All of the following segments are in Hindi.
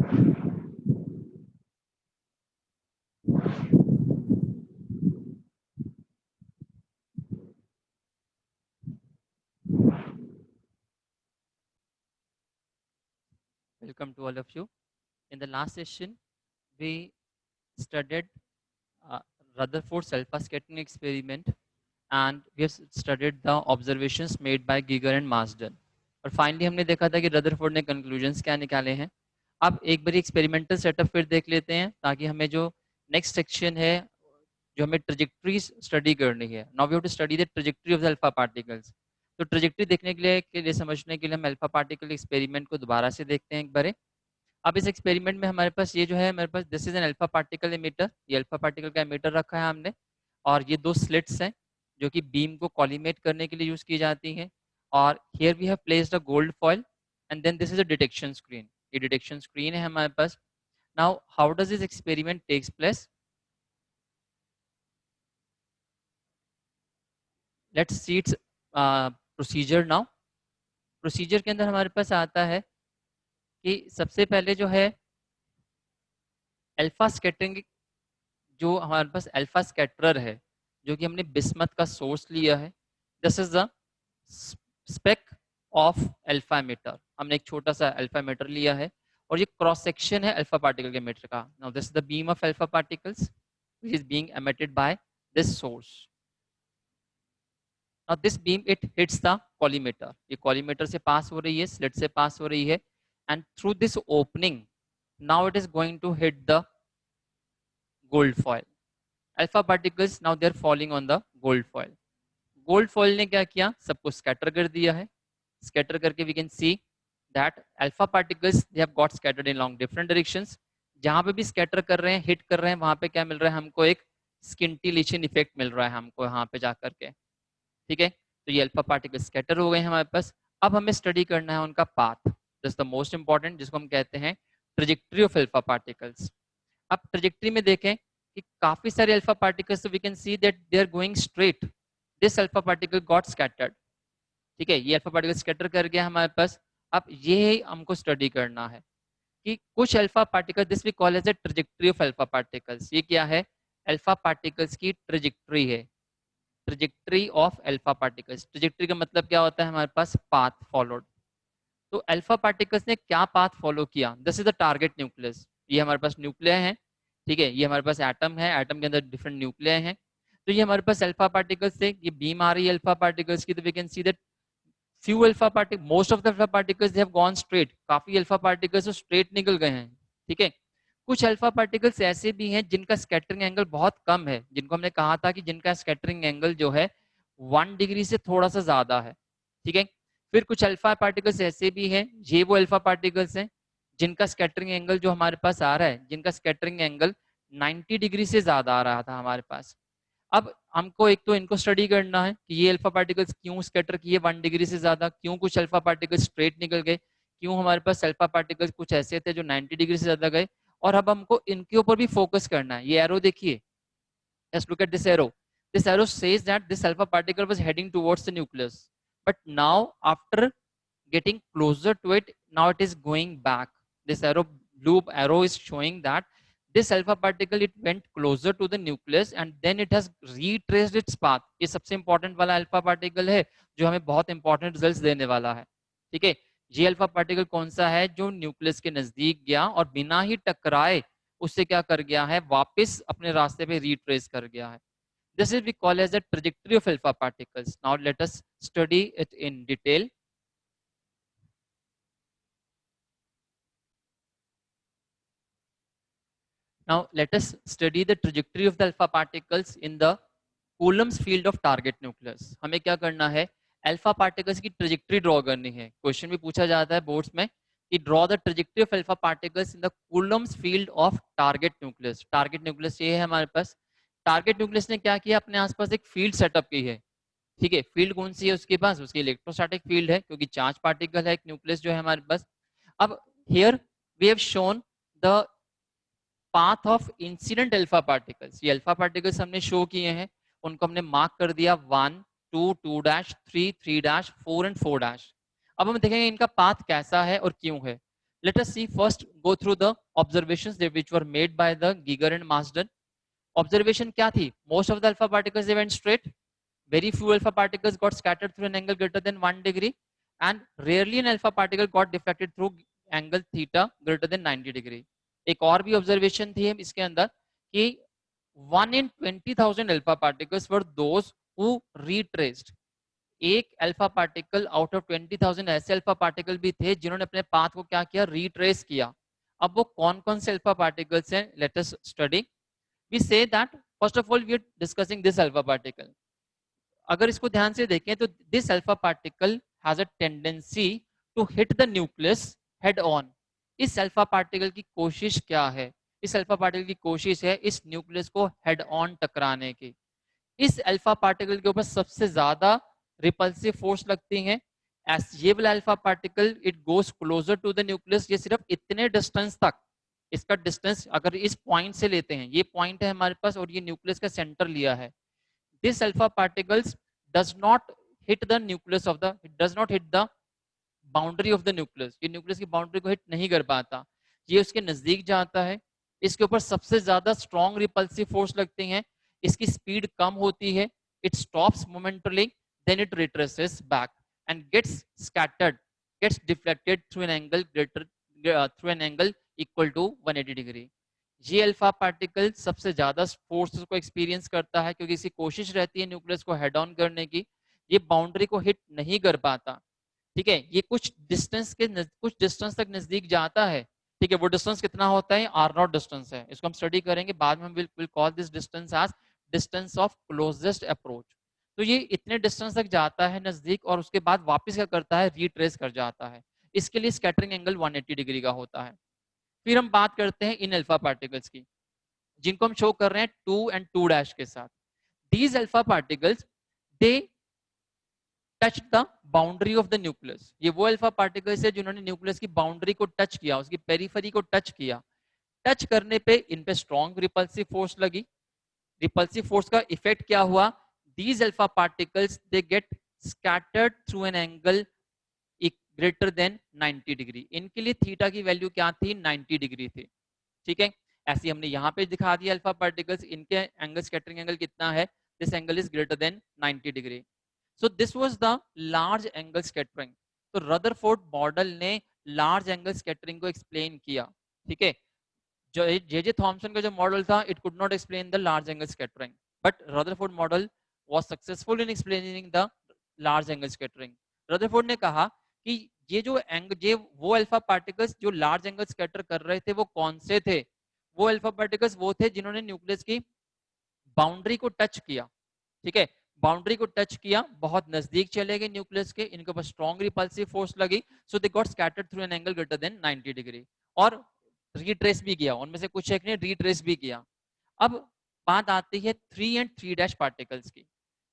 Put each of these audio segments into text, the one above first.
Welcome to all of you. In the last session, we studied uh, Rutherford's alpha scattering experiment, and we have studied the observations made by Giger and Marsden. और फाइनली हमने देखा था कि रदरफोर्ड ने कंक्लूजन्स क्या निकाले हैं. अब एक बार एक्सपेरिमेंटल सेटअप फिर देख लेते हैं ताकि हमें जो नेक्स्ट सेक्शन है, जो हमें ट्रेजेक्ट्री स्टडी करनी है. Now we have to study the trajectory of the alpha particles. तो ट्रेजेक्ट्री देखने के लिए समझने के लिए हम अल्फा पार्टिकल एक्सपेरिमेंट को दोबारा से देखते हैं एक बार. अब इस एक्सपेरिमेंट में हमारे पास ये जो है, हमारे पास this is an alpha particle emitter. ये अल्फा पार्टिकल का एमिटर रखा है हमने, और ये दो स्लिट्स हैं जो कि बीम को कॉलीमेट करने के लिए यूज की जाती हैं. और here we have placed a gold foil and then this is a detection screen. ये डिटेक्शन स्क्रीन है हमारे पास. Now how does this experiment takes place? Let's see its procedure. Now procedure के अंदर हमारे पास आता है कि सबसे पहले जो है अल्फा स्कैटरिंग, जो हमारे पास अल्फा स्कैटरर है, जो कि हमने बिस्मथ का सोर्स लिया है. This is the spec of alpha emitter. हमने एक छोटा सा अल्फा एमिटर लिया है और ये क्रॉस सेक्शन है अल्फा पार्टिकल के एमिटर का. Now this is the beam of alpha particles which is being emitted by this source. Now this beam it hits the collimator. ये कॉलीमेटर से पास हो रही है, स्लिट से पास हो रही है, and through this opening now it is going to hit the gold foil. Alpha particles now they are falling on the gold foil. Gold foil ने क्या किया, सबको स्कैटर कर दिया है. स्कैटर करके we can see that alpha particles they have got scattered in long different directions. जहां पे भी स्कैटर कर रहे हैं, हिट कर रहे हैं, वहां पे क्या मिल रहा है हमको, एक स्किंटिलेशन इफेक्ट मिल रहा है हमको यहाँ पे जाकर के. ठीक है, तो ये अल्फा पार्टिकल स्कैटर हो गए हैं हमारे पास. अब हमें स्टडी करना है उनका path. This the most important, जिसको हम कहते हैं ट्रेजेक्ट्री ऑफ अल्फा पार्टिकल्स. अब ट्रेजेक्ट्री में देखें कि काफी सारे alpha particles, we can see that they are going straight. This alpha particle got scattered. ठीक है, ये अल्फा पार्टिकल स्कैटर कर गया हमारे पास. अब ये हमको स्टडी करना है कि कुछ alpha particle, this we call as a trajectory of alpha particles. ये क्या है, अल्फा पार्टिकल्स की ट्रेजेक्ट्री है. Trajectory of alpha particles. Trajectory का मतलब क्या होता है, हमारे पास पाथ फॉलोड. तो अल्फा पार्टिकल्स ने क्या पाथ फॉलो किया, this is the target nucleus. ये हमारे पास न्यूक्लियर है. ठीक है, ये हमारे पास एटम है, एटम के अंदर डिफरेंट न्यूक्लियर हैं. तो ये हमारे पास अल्फा पार्टिकल्स से ये बीम आ रही है अल्फा पार्टिकल्स की. तो we can see that few alpha particles, most of the alpha particles they have gone straight. काफी अल्फा पार्टिकल्स तो स्ट्रेट निकल गए हैं. ठीक है, कुछ अल्फा पार्टिकल्स ऐसे भी हैं जिनका स्कैटरिंग एंगल बहुत कम है, जिनको हमने कहा था कि जिनका स्कैटरिंग एंगल जो है 1 डिग्री से थोड़ा सा ज्यादा है. ठीक है, फिर कुछ अल्फा पार्टिकल्स ऐसे भी हैं, ये वो अल्फा पार्टिकल्स हैं जिनका स्कैटरिंग एंगल जो हमारे पास आ रहा है, जिनका स्कैटरिंग एंगल 90 डिग्री से ज्यादा आ रहा था हमारे पास. अब हमको एक तो इनको स्टडी करना है कि ये अल्फा पार्टिकल्स क्यों स्कैटर किए 1 डिग्री से ज्यादा, क्यों कुछ अल्फा पार्टिकल्स स्ट्रेट निकल गए, क्यों हमारे पास अल्फा पार्टिकल्स कुछ ऐसे थे जो 90 डिग्री से ज्यादा गए. और अब हमको इनके ऊपर भी फोकस करना है. ये एरो देखिए, just look at this arrow. This arrow says that this alpha particle was heading towards the nucleus, but now after getting closer to it, now it is going back. This blue arrow is showing that this alpha particle it went closer to the nucleus and then it has retraced its path. ये सबसे इंपॉर्टेंट वाला अल्फा पार्टिकल है जो हमें बहुत इंपॉर्टेंट रिजल्ट्स देने वाला है. ठीक है, ये अल्फा पार्टिकल कौन सा है, जो न्यूक्लियस के नजदीक गया और बिना ही टकराए उससे क्या कर गया है, वापस अपने रास्ते पे रिट्रेस कर गया है. This is we call as the trajectory of alpha particles. Now let us study it in detail. Now let us study the trajectory of the alpha particles in the Coulomb's field of target nucleus. हमें क्या करना है, अल्फा पार्टिकल्स की ट्रेजेक्ट्री ड्रॉ करनी है. क्वेश्चन भी पूछा जाता है बोर्ड्स में कि draw the trajectory of alpha particles in the Coulomb's field of target nucleus. Target nucleus ये है हमारे पास. टारगेट न्यूक्लियस ने क्या किया, अपने आसपास एक फील्ड सेटअप की है. ठीक है, फील्ड कौन सी है उसके पास, उसकी इलेक्ट्रोस्टैटिक फील्ड है, क्योंकि चार्ज पार्टिकल है एक न्यूक्लियस जो है हमारे पास. अब here we have shown the path of incident alpha particles. ये अल्फा पार्टिकल्स हमने शो किए हैं, उनको हमने मार्क कर दिया 1 2 2 3 3 4 एंड 4. अब हम देखेंगे इनका पाथ कैसा है और क्यों है. Let us see first, go through the observations that which were made by the Giger and Marsden. Observation क्या थी? Most of the alpha particles they went straight. Very few alpha particles got scattered through an angle greater than 1 degree, and rarely an alpha particle got deflected through angle theta greater than 90 degree. एक और भी observation थी इसके अंदर कि 1 in 20,000 alpha particles were those who retraced. एक अल्फा पार्टिकल आउट ऑफ 20,000 ऐसे अल्फा पार्टिकल भी थे जिन्होंने अपने पाथ को क्या किया, रिट्रेस किया. अब वो कौन कौन से अल्फा पार्टिकल्स हैं, let us study. We say that first of all we are discussing this alpha particle. अगर इसको ध्यान से देखें तो this alpha particle has a tendency to hit the nucleus head on. इस अल्फा पार्टिकल की कोशिश क्या है? इस अल्फा पार्टिकल की कोशिश है इस न्यूक्लियस को हेड ऑन टकराने की. इस अल्फा पार्टिकल के ऊपर सबसे ज्यादा रिपल्सिव फोर्स लगती है. एस ये वाला alpha particle it goes closer to the nucleus. ये सिर्फ इतने डिस्टेंस तक, इसका डिस्टेंस अगर इस पॉइंट से लेते हैं, ये पॉइंट है हमारे पास और ये न्यूक्लियस का सेंटर लिया है. This alpha particles does not hit the nucleus of the, it does not hit the boundary of the nucleus. ये न्यूक्लियस की बाउंड्री को हिट नहीं कर पाता, ये उसके नजदीक जाता है. इसके ऊपर सबसे ज्यादा स्ट्रॉन्ग रिपल्सिव फोर्स लगती है. इसकी स्पीड कम होती है. It stops momentarily, then it retraces back and gets scattered, gets deflected through an angle greater through an angle equal to 180 degree. ये अल्फा पार्टिकल सबसे ज्यादा फोर्स को एक्सपीरियंस करता है क्योंकि इसकी कोशिश रहती है न्यूक्लियस को हेड ऑन करने की. ये बाउंड्री को हिट नहीं कर पाता. ठीक है, ये कुछ डिस्टेंस तक नजदीक जाता है. ठीक है, वो डिस्टेंस कितना होता है, आर नॉट डिस्टेंस है. इसको हम स्टडी करेंगे बाद में. हम will call this distance as distance of closest approach. तो ये इतने डिस्टेंस तक जाता है नजदीक और उसके बाद वापस क्या करता है, रीट्रेस कर जाता है. इसके लिए स्कैटरिंग एंगल 180 डिग्री का होता है. फिर हम बात करते हैं इन अल्फा पार्टिकल्स की जिनको हम शो कर रहे हैं 2 and 2' के साथ. These alpha particles they touch the boundary of the nucleus. ये वो अल्फा पार्टिकल्स है जिन्होंने न्यूक्लियस की बाउंड्री को टच किया, उसकी पेरिफेरी को टच किया. टच करने पे इन पे स्ट्रॉन्ग रिपल्सिव फोर्स लगी. रिपल्सिव फोर्स का इफेक्ट क्या हुआ, these alpha particles they get scattered through an angle greater than 90 degree. इनके लिए थीटा की वैल्यू क्या थी, 90 डिग्री थी. ठीक है, ऐसे हमने यहाँ पे दिखा दिया अल्फा पार्टिकल्स, इनके एंगल स्कैटरिंग एंगल कितना है, this angle is greater than 90 degree. So this was the large angle scattering. तो रदरफोर्ड मॉडल ने लार्ज एंगल स्कैटरिंग को एक्सप्लेन किया. ठीक है, जो जे थॉमसन का जो मॉडल था it could not explain the large angle scattering, but Rutherford model was successful in explaining the large angle scattering. Rutherford ने कहा कि ये वो अल्फा पार्टिकल्स जो लार्ज एंगल स्कैटर कर रहे थे वो कौन से थे, वो अल्फा पार्टिकल्स वो थे जिन्होंने न्यूक्लियस की बाउंड्री को टच किया. ठीक है, बाउंड्री को टच किया, बहुत नजदीक चले गए न्यूक्लियस के, इनके ऊपर स्ट्रॉन्ग रिपल्सिव फोर्स लगी, so they got scattered through an angle greater than 90 degree. और रीट्रेस भी किया, उनमें से कुछ एक ने रीट्रेस भी किया. अब बात आती है 3 and 3' पार्टिकल्स की.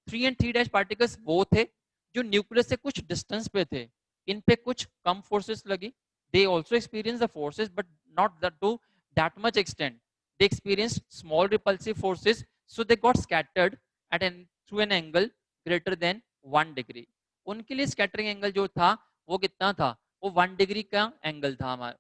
3 and 3' पार्टिकल्स वो थे जो न्यूक्लियस से कुछ डिस्टेंस पे थे. इन पे कुछ कम फोर्सेस लगी. They also experience the forces but not to that much extent. They experience small repulsive forces, so they got scattered at an through an angle greater than 1 degree. उनके लिए स्कैटरिंग एंगल जो था वो कितना था, वो 1 डिग्री का एंगल था हमारा.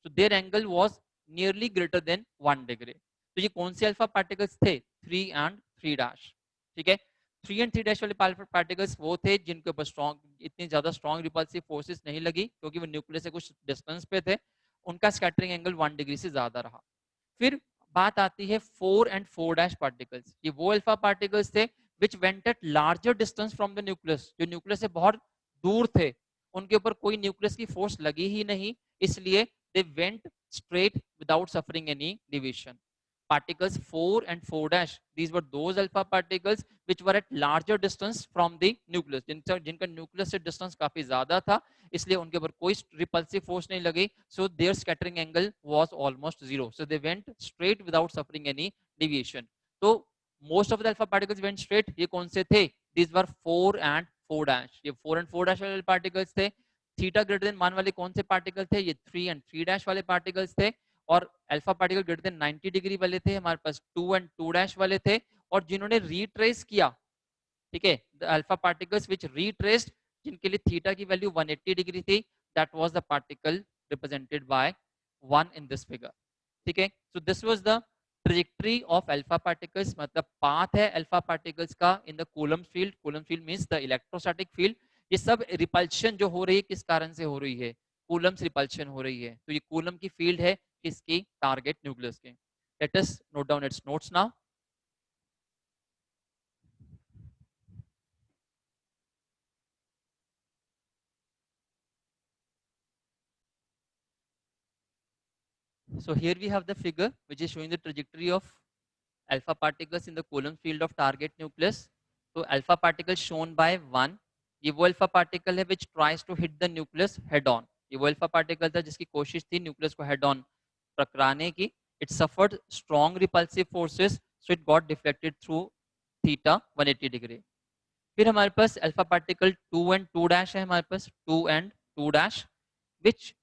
So their angle was nearly greater than 1 degree. तो ये कौन से अल्फा पार्टिकल्स थे, 3 and 3'. ठीक है, 3 and 3' वाले पार्टिकल्स वो थे जिनके ऊपर इतनी ज्यादा स्ट्रॉन्ग रिपल्सिव फोर्सेस नहीं लगी क्योंकि वो न्यूक्लियस से कुछ डिस्टेंस पे थे. उनका स्कैटरिंग एंगल 1 डिग्री से ज्यादा रहा. फिर बात आती है 4 and 4' पार्टिकल्स. ये वो अल्फा पार्टिकल्स थे which went eight larger distance from the nucleus, जो न्यूक्लियस से बहुत दूर थे. उनके ऊपर कोई न्यूक्लियस की फोर्स लगी ही नहीं, इसलिए दे went straight without suffering any division. Particles 4 and 4', these were those alpha particles which were at larger distance from the nucleus, जिनका न्यूक्लियस से डिस्टेंस काफी ज्यादा था, इसलिए उनके ऊपर कोई रिपल्सिव फोर्स नहीं लगी. So their scattering angle was almost zero, so they went straight without suffering any deviation. तो most of the alpha particles went straight. ये कौन से थे, दीज वर 4 and 4'. ये 4 and 4' वाले पार्टिकल्स थे. थीटा ग्रेटर देन 1 वाले कौन से पार्टिकल थे, ये 3 and 3' वाले पार्टिकल्स थे. और alpha particle greater than 90 degree वाले थे हमारे पास 2 and 2' वाले थे. और जिन्होंने रीट्रेस किया, ठीक है, द अल्फा पार्टिकल्स विच रीट्रेस्ड, जिनके लिए थीटा की वैल्यू 180 डिग्री थी, that was the particle represented by 1 in this figure. ठीक है, so this was the trajectory of alpha particles, मतलब path है alpha particles का in the Coulomb field. Coulomb field means the electrostatic field. ये सब रिपल्शन जो हो रही है किस कारण से हो रही है, कूलम्स रिपल्शन हो रही है, तो ये कूलम की फील्ड है किसकी, टारगेट न्यूक्लियस के. Let us note down it's notes now. So here we have the figure which is showing the trajectory of alpha particles in the Coulomb field of target nucleus. So alpha particle shown by 1, ये वो alpha particle है which tries to hit the nucleus head on. ये वो alpha particle था जिसकी कोशिश थी nucleus को head on टकराने की. It suffered strong repulsive forces, so it got deflected through theta 180 degree. फिर हमारे पास alpha particle 2 and 2 dash है, हमारे पास 2 and 2 dash which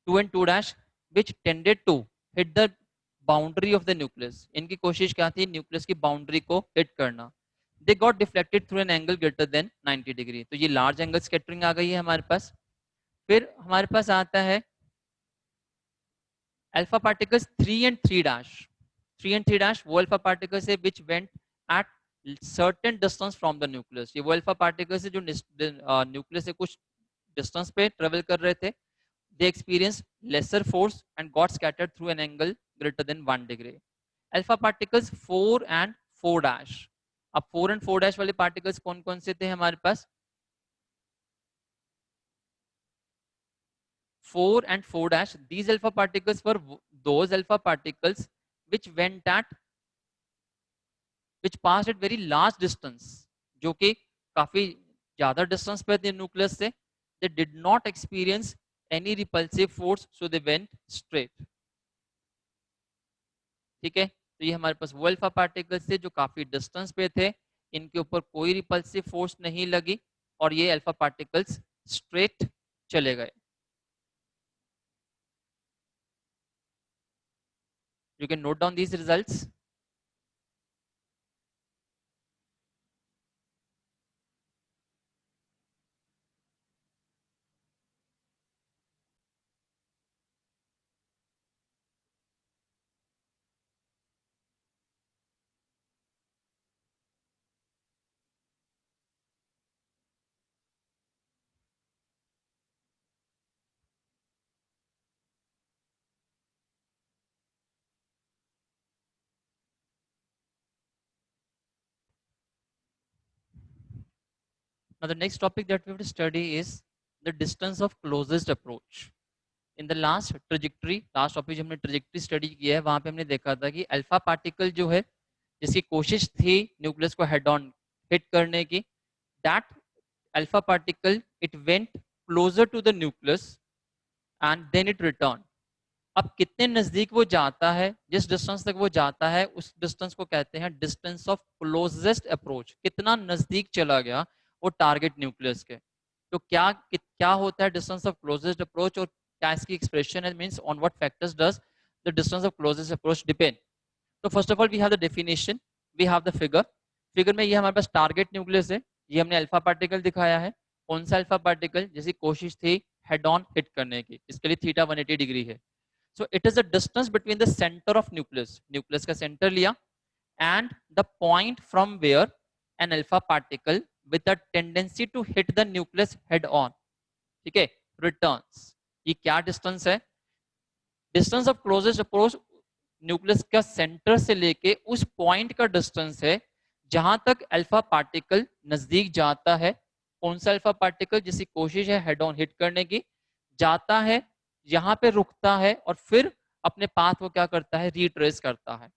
2 and 2 dash which tended to hit the boundary of the nucleus. इनकी कोशिश क्या थी, न्यूक्लियस की बाउंड्री को हिट करना. They got deflected through an angle greater than 90 degree. तो ये लार्ज एंगल स्कैटरिंग आ गई है हमारे पास. फिर हमारे पास आता है alpha particles 3 and 3 dash. 3 and 3 dash वो अल्फा पार्टिकल्स है which went at certain distance from the nucleus. ये वो अल्फा पार्टिकल्स है जो न्यूक्लियस से कुछ डिस्टेंस पे ट्रेवल कर रहे थे. They experienced lesser force and got scattered through an angle greater than 1 degree. Alpha particles 4 and 4 dash. अब 4 and 4 dash वाले particles कौन कौन से थे हमारे पास, 4 and 4 dash. These alpha particles were those alpha particles which passed at very large distance, जो कि काफी ज्यादा डिस्टेंस पे थे न्यूक्लियस से. They did not experience any repulsive force, so they went straight. ठीक है, तो ये हमारे पास वो अल्फा पार्टिकल्स थे जो काफी डिस्टेंस पे थे, इनके ऊपर कोई रिपल्सिव फोर्स नहीं लगी और ये अल्फा पार्टिकल्स स्ट्रेट चले गए. You can note down these results. Now the next topic that we have to study is the distance of closest approach. In the last topic जो हमने trajectory study किया है, वहां पे हमने देखा था कि अल्फा पार्टिकल जो है जिसकी कोशिश थी न्यूक्लियस को हेड ऑन हिट करने की, that alpha particle it went closer to the nucleus and then it returned. अब कितने नजदीक वो जाता है, जिस डिस्टेंस तक वो जाता है उस डिस्टेंस को कहते हैं डिस्टेंस ऑफ क्लोजेस्ट अप्रोच. कितना नजदीक चला गया वो टारगेट न्यूक्लियस के. तो क्या होता है डिस्टेंस ऑफ क्लोजेस्ट अप्रोच और क्या इसकी एक्सप्रेशन है, means on what factors does the distance of closest approach depend. तो first of all we have the definition, we have the figure में ये हमारे पास टारगेट न्यूक्लियस है, ये हमने अल्फा पार्टिकल दिखाया है. कौन सा अल्फा पार्टिकल, जिसकी कोशिश थी हेड ऑन हिट करने की, इसके लिए थीटा 180 डिग्री है. So it is the distance between the center of nucleus का center लिया and the point from where an alpha particle with a tendency to hit the nucleus head on, ठीक है, returns. ये क्या distance है, distance of closest approach nucleus का सेंटर से लेके उस पॉइंट का डिस्टेंस है जहां तक अल्फा पार्टिकल नजदीक जाता है. कौन सा अल्फा पार्टिकल, जिसकी कोशिश है हेड ऑन हिट करने की, जाता है यहाँ पे रुकता है और फिर अपने पाथ को क्या करता है, रिट्रेस करता है.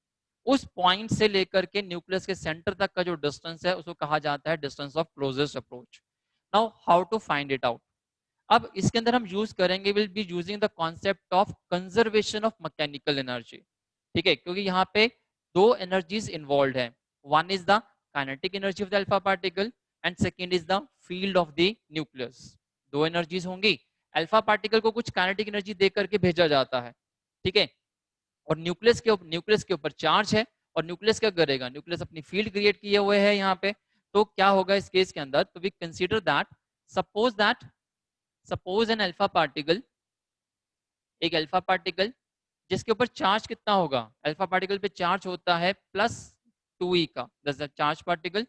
उस पॉइंट से लेकर के न्यूक्लियस के सेंटर तक का जो डिस्टेंस है उसको कहा जाता है distance of closest approach. Now how to find it out. अब इसके अंदर हम यूज करेंगे, will be using the concept of conservation of mechanical energy. ठीक है, क्योंकि यहाँ पे दो एनर्जीज इन्वॉल्व है. One is the kinetic energy of the alpha particle and second is the field of the nucleus. दो एनर्जीज होंगी. अल्फा पार्टिकल को कुछ काइनेटिक एनर्जी दे करके भेजा जाता है, ठीक है, और न्यूक्लियस के ऊपर चार्ज है और न्यूक्लियस क्या करेगा, न्यूक्लियस अपनी फील्ड क्रिएट किए हुए है यहाँ पे. तो क्या होगा इस केस के अंदर, तो we consider that suppose an alpha particle एक अल्फा पार्टिकल जिसके ऊपर चार्ज कितना होगा, अल्फा पार्टिकल पे चार्ज होता है +2e का, that's the charge particle.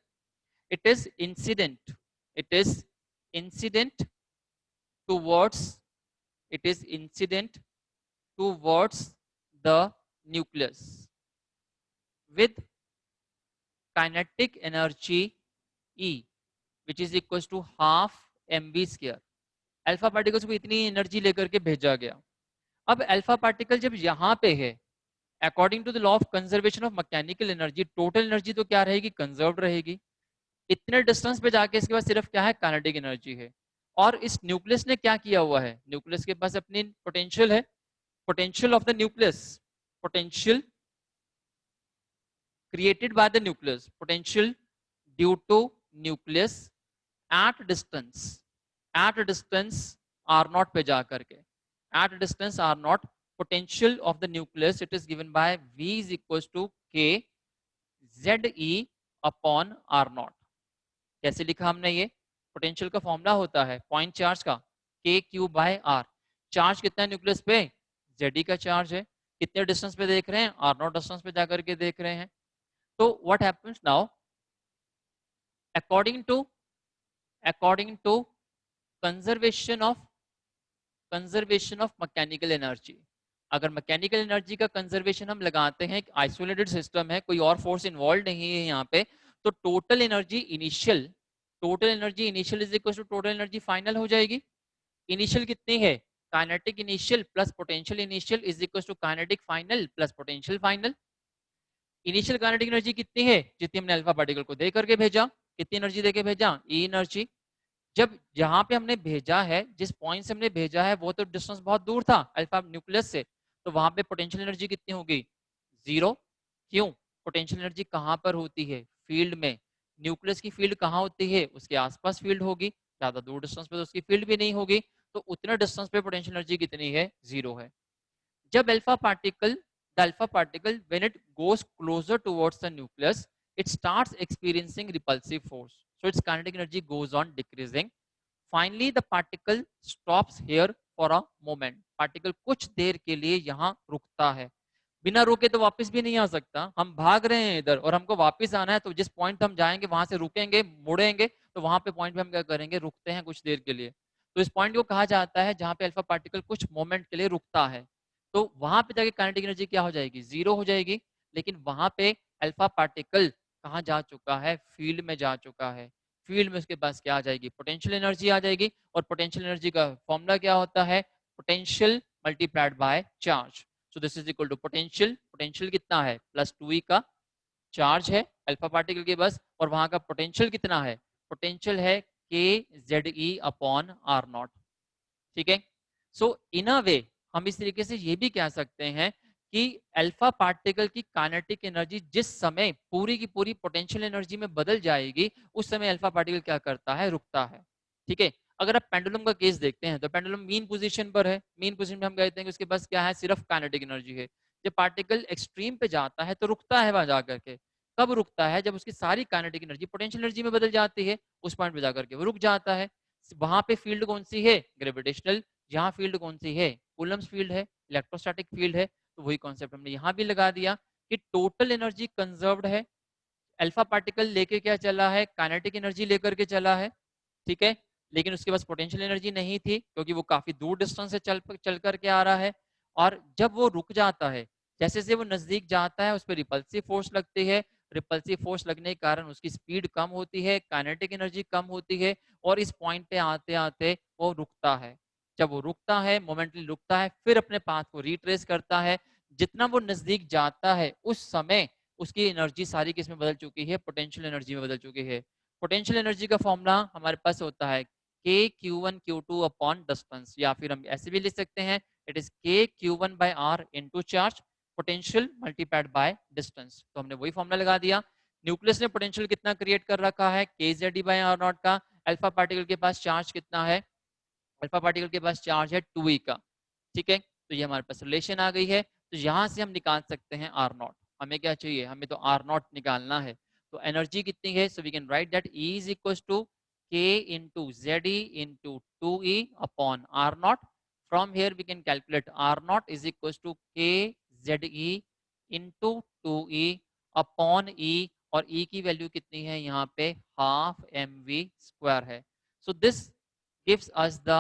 It is incident, it is incident towards, it is incident towards the nucleus with kinetic energy E which is equals to half mv square. Alpha particles को इतनी एनर्जी लेकर के भेजा गया. अब अल्फा पार्टिकल जब यहाँ पे है, according to the law of conservation of mechanical energy, total energy तो क्या रहेगी, कंजर्व रहेगी. इतने डिस्टेंस पे जाके इसके पास सिर्फ क्या है, काइनेटिक एनर्जी है. और इस न्यूक्लियस ने क्या किया हुआ है, न्यूक्लियस के पास अपनी पोटेंशियल है, potential of the nucleus, potential created by the nucleus, potential due to nucleus at distance r naught पे जा करके, at distance r naught, potential of the nucleus it is given by v is equals to k ze upon r naught. कैसे लिखा हमने ये, पोटेंशियल का फॉर्मूला होता है पॉइंट चार्ज का k q by r. Charge कितना है न्यूक्लियस पे, जेडी का चार्ज है. कितने डिस्टेंस पे देख रहे हैं, आर नॉट डिस्टेंस पे जाकर के देख रहे हैं. तो what happens now, according to conservation of mechanical energy, अगर मैकेनिकल एनर्जी का कंजर्वेशन हम लगाते हैं, आइसोलेटेड सिस्टम है, कोई और फोर्स इन्वॉल्व नहीं है यहाँ पे, तो total energy initial is equal to total energy final हो जाएगी. इनिशियल कितनी है, kinetic initial plus potential initial is equal to kinetic final plus potential final. Initial kinetic energy कितनी है, जितनी हमने अल्फा पार्टिकल को दे करके भेजा, कितनी एनर्जी देके भेजा, ई एनर्जी. जब जहां पे हमने भेजा है, जिस पॉइंट से हमने भेजा है, वो तो डिस्टेंस बहुत दूर था अल्फा न्यूक्लियस से, तो वहां पे पोटेंशियल एनर्जी कितनी होगी, 0. क्यों, पोटेंशियल एनर्जी कहां पर होती है, फील्ड में. न्यूक्लियस की फील्ड कहां होती है, उसके आसपास फील्ड होगी, ज्यादा दूर डिस्टेंस पे तो उसकी फील्ड भी नहीं होगी, तो उतने डिस्टेंस पे पोटेंशियल एनर्जी कितनी है, 0 है. जब alpha particle when it goes closer towards the nucleus, it starts experiencing repulsive force, so its kinetic energy goes on decreasing. Finally the particle stops here for a moment. Particle कुछ देर के लिए यहाँ रुकता है. बिना रुके तो वापस भी नहीं आ सकता. हम भाग रहे हैं इधर और हमको वापस आना है, तो जिस पॉइंट हम जाएंगे वहां से रुकेंगे, मुड़ेंगे, तो वहां पे पॉइंट पे हम क्या करेंगे, रुकते हैं कुछ देर के लिए. तो इस पॉइंट को कहा जाता है जहां पे अल्फा पार्टिकल कुछ मोमेंट के लिए रुकता है. तो वहां पे जाके काइनेटिक एनर्जी क्या हो जाएगी, 0 हो जाएगी. लेकिन वहां पे अल्फा पार्टिकल कहाँ जा चुका है, फील्ड में जा चुका है. फील्ड में उसके पास क्या आ जाएगी, पोटेंशियल एनर्जी आ जाएगी. और पोटेंशियल एनर्जी का फॉर्मूला क्या होता है, potential multiplied by charge. So this is equal to potential कितना है, +2e का चार्ज है अल्फा पार्टिकल के बस, और वहां का पोटेंशियल कितना है, पोटेंशियल है k ze upon r not. ठीक है. सो इन अ वे हम इस तरीके से ये भी कह सकते हैं कि अल्फा पार्टिकल की काइनेटिक एनर्जी जिस समय पूरी की पूरी पोटेंशियल एनर्जी में बदल जाएगी, उस समय अल्फा पार्टिकल क्या करता है, रुकता है. ठीक है. अगर आप पेंडुलम का केस देखते हैं, तो पेंडुलम मीन पोजीशन पर है. मीन पोजीशन में हम कहते हैं कि उसके पास क्या है, सिर्फ काइनेटिक एनर्जी है. जब पार्टिकल एक्सट्रीम पे जाता है तो रुकता है वहां जाकर के. कब रुकता है, जब उसकी सारी काइनेटिक एनर्जी पोटेंशियल एनर्जी में बदल जाती है, उस पॉइंट पे जाकर के वो रुक जाता है. वहां पे फील्ड कौन सी है, ग्रेविटेशनल. यहाँ फील्ड कौन सी है, कूलम्स फील्ड है, इलेक्ट्रोस्टैटिक फील्ड है. तो वही कॉन्सेप्ट हमने यहाँ भी लगा दिया कि टोटल एनर्जी कंजर्व्ड है. अल्फा पार्टिकल लेके क्या चला है, काइनेटिक एनर्जी लेकर के चला है. ठीक है. लेकिन उसके पास पोटेंशियल एनर्जी नहीं थी, क्योंकि वो काफी दूर डिस्टेंस से चल करके आ रहा है. और जब वो रुक जाता है, जैसे जैसे वो नजदीक जाता है, उस पर रिपल्सिव फोर्स लगती है. रिपल्सिव फोर्स लगने के कारण उसकी स्पीड कम होती है, काइनेटिक एनर्जी कम होती है, और इस पॉइंट पे आते आते वो रुकता है. जब वो रुकता है, मोमेंटली रुकता है, फिर अपने पाथ को रिट्रेस करता है. जितना वो नजदीक जाता है, उस समय उसकी एनर्जी सारी किसमें बदल चुकी है, पोटेंशियल एनर्जी में बदल चुकी है. पोटेंशियल एनर्जी का फॉर्मूला हमारे पास होता है k q1 q2 upon distance, या फिर हम ऐसे भी लिख सकते हैं, it is k q1 by r into charge, potential multiplied by distance. तो हमने वही फॉर्मूला लगा दिया. न्यूक्लियस ने पोटेंशियल कितना क्रिएट कर रखा है, k z by r nought का. अल्फा पार्टिकल के पास चार्ज कितना है, अल्फा पार्टिकल के पास चार्ज है 2e का. ठीक है. तो ये हमारे पास रिलेशन आ गई है. तो यहाँ से हम निकाल सकते हैं आर नॉट. हमें क्या चाहिए, हमें तो आर नॉट निकालना है. तो एनर्जी कितनी है, so we can write that E is equal to k into Z into 2e upon r nought. From here we can calculate R naught is equals to K ZE into 2E upon E, और E की वैल्यू कितनी है यहाँ पे हाफ mv स्क्वायर है. So this gives us the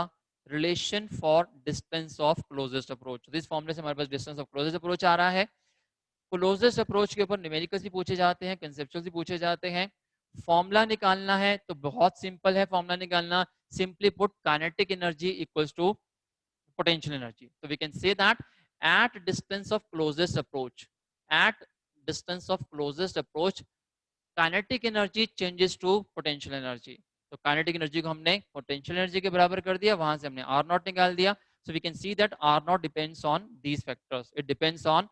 relation for distance of closest approach. This फॉर्मूले से हमारे पास distance of closest approach आ रहा है. क्लोजेस्ट अप्रोच के ऊपर न्यूमेरिकल्स भी पूछे जाते हैं, कंसेप्चुअल्स भी पूछे जाते हैं. फॉर्मूला निकालना है तो बहुत सिंपल है फॉर्मूला निकालना. Simply put kinetic energy equals to potential energy. So we can say that at distance of closest approach, at distance of closest approach, kinetic energy changes to potential energy. तो kinetic energy को हमने potential energy के बराबर कर दिया, वहां से हमने R naught निकाल दिया. So we can see that R naught depends on these factors. It depends on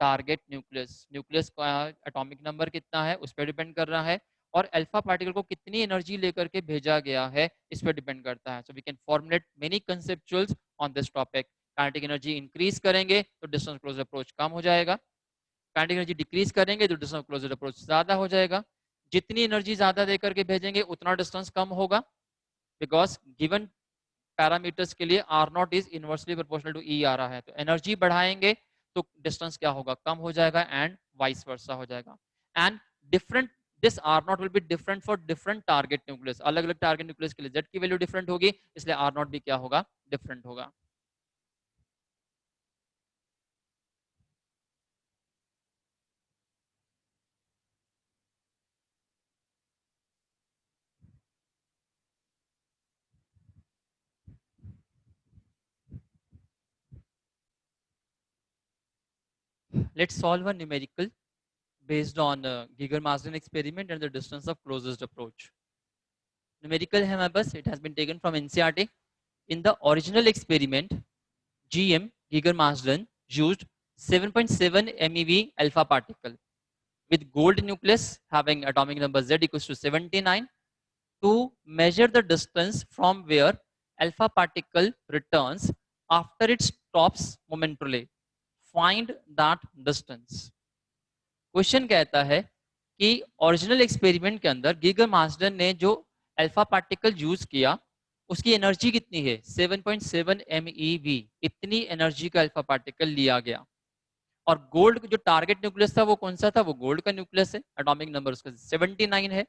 target nucleus, nucleus का एटॉमिक नंबर कितना है उस पर डिपेंड कर रहा है, और अल्फा पार्टिकल को कितनी एनर्जी लेकर के भेजा गया है इस पर डिपेंड करता है. So we can formulate many conceptuals on this topic. Kinetic energy increase करेंगे तो डिस्टेंस क्लोजर अप्रोच कम हो जाएगा, काइनेटिक एनर्जी डिक्रीज करेंगे तो डिस्टेंस क्लोजर अप्रोच ज्यादा हो जाएगा. जितनी एनर्जी ज्यादा देकर के भेजेंगे उतना डिस्टेंस कम होगा, बिकॉज गिवन पैरामीटर्स के लिए r naught is inversely proportional to e आ रहा है. तो एनर्जी बढ़ाएंगे तो डिस्टेंस क्या होगा, कम हो जाएगा, एंड वाइस वर्सा हो जाएगा. And different this r not will be different for different target nucleus. अलग अलग टारगेट न्यूक्लियस के लिए जेड की वैल्यू डिफरेंट होगी, इसलिए आर नॉट भी क्या होगा, डिफरेंट होगा. Let's solve a numerical based on Giger-Marsden experiment and the distance of closest approach. Numerical है हमारे पास, it has been taken from NCERT. In the original experiment, GM Giger-Marsden used 7.7 MeV alpha particle with gold nucleus having atomic number Z equals to 79 to measure the distance from where alpha particle returns after it stops momentarily. Find that distance. Question कहता है कि ओरिजिनल एक्सपेरिमेंट के अंदर गीगर मास्टन ने जो अल्फा पार्टिकल यूज किया उसकी एनर्जी कितनी है 7.7 MeV. इतनी एनर्जी का अल्फा पार्टिकल लिया गया, और गोल्ड जो टारगेट न्यूक्लियस था वो कौन सा था, वो गोल्ड का न्यूक्लियस है, एटॉमिक नंबर उसका 79 है.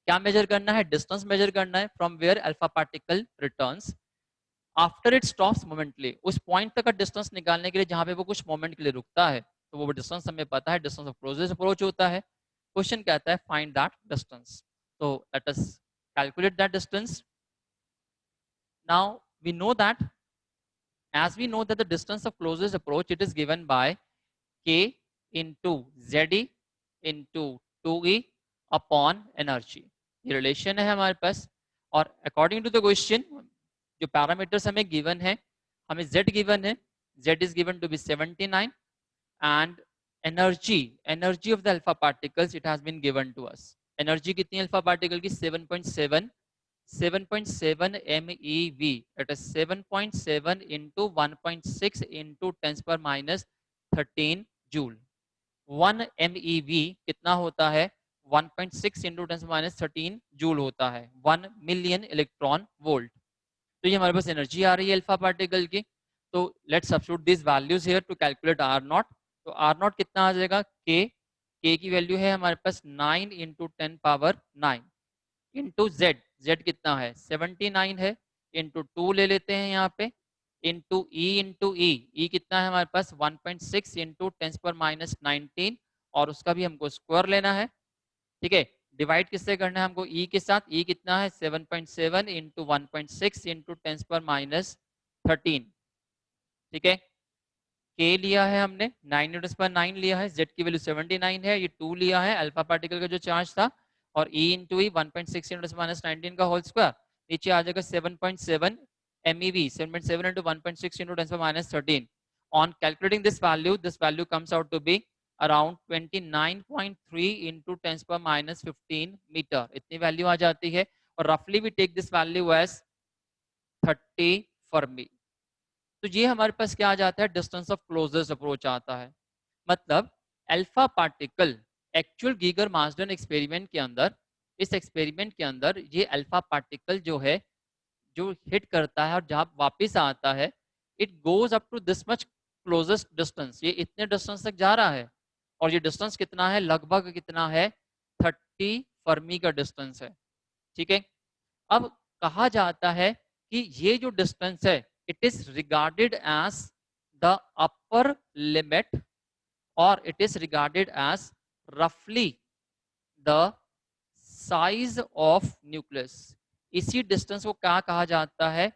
क्या मेजर करना है, डिस्टेंस मेजर करना है from where alpha particle returns after it stops momentarily. उस पॉइंट तक का डिस्टेंस निकालने के लिए जहां पे वो कुछ मोमेंट के लिए रुकता है, तो वो डिस्टेंस हमें पता है, डिस्टेंस ऑफ क्लोजेस्ट अप्रोच होता है. क्वेश्चन कहता है फाइंड दैट डिस्टेंस. तो let us calculate that distance. Now we know that, as we know that the distance of closest approach, it is given by k into ze into 2e upon energy. ये रिलेशन है हमारे पास, और अकॉर्डिंग टू द क्वेश्चन जो पैरामीटर्स हमें गिवन है, हमें z गिवन है, z is given to be 79 and energy of the alpha particles it has been given to us. Energy कितनी अल्फा पार्टिकल की 7.7 MeV. That is 7.7 into 1.6 into 10 पर माइनस 13 जूल. 1 MeV कितना होता है, 1.6 into 10 माइनस 13 जूल होता है, 1 मिलियन इलेक्ट्रॉन वोल्ट. तो ये हमारे पास एनर्जी आ रही है अल्फा पार्टिकल की. तो let's substitute this values here to calculate r nought. तो आर नॉट कितना आ जाएगा, के की वैल्यू है हमारे पास 9 into 10 power 9 into Z. Z कितना है 79 है, इंटू 2 ले लेते हैं यहाँ पे, इंटू ई कितना है हमारे पास 1.6 इंटू 10 पर माइनस 19, और उसका भी हमको स्क्वायर लेना है. ठीक है, डिवाइड किससे करना है हमको, ई के साथ. ई कितना है 7.7 इंटू 1.6 इंटू 10 पर माइनस 13. ठीक है, के लिया है हमने 9 न्यूटन पर 9 लिया है, जेड की वैल्यू 79 है, ये 2 लिया है अल्फा पार्टिकल का जो चार्ज था, और ई इंटू ई 1.6 इंटू माइनस 19 का होल स्क्वायर. नीचे आ जाएगा 7.7 MeV, 7.7 into 1.6 into 10 minus 13. On calculating this value comes out to be around 29.3 into 10 per minus 15 meter. इतनी वैल्यू आ जाती है, और रफली we take this value as 30 fermi. तो ये हमारे पास क्या आ जाता है, डिस्टेंस ऑफ क्लोजेस्ट अप्रोच आता है. मतलब alpha particle actual Geiger Marsden experiment के अंदर, इस एक्सपेरिमेंट के अंदर ये अल्फा पार्टिकल जो है जो हिट करता है और जहाँ वापस आता है, it goes up to this much closest distance, ये इतने डिस्टेंस तक जा रहा है। और ये डिस्टेंस कितना है, लगभग कितना है, 30 फर्मी का डिस्टेंस है। ठीक है। अब कहा जाता है कि ये जो डिस्टेंस है, it is regarded as the upper limit, और इट इज रिगार्डेड एज रफली द साइज ऑफ न्यूक्लियस। इसी डिस्टेंस को क्या कहा जाता है,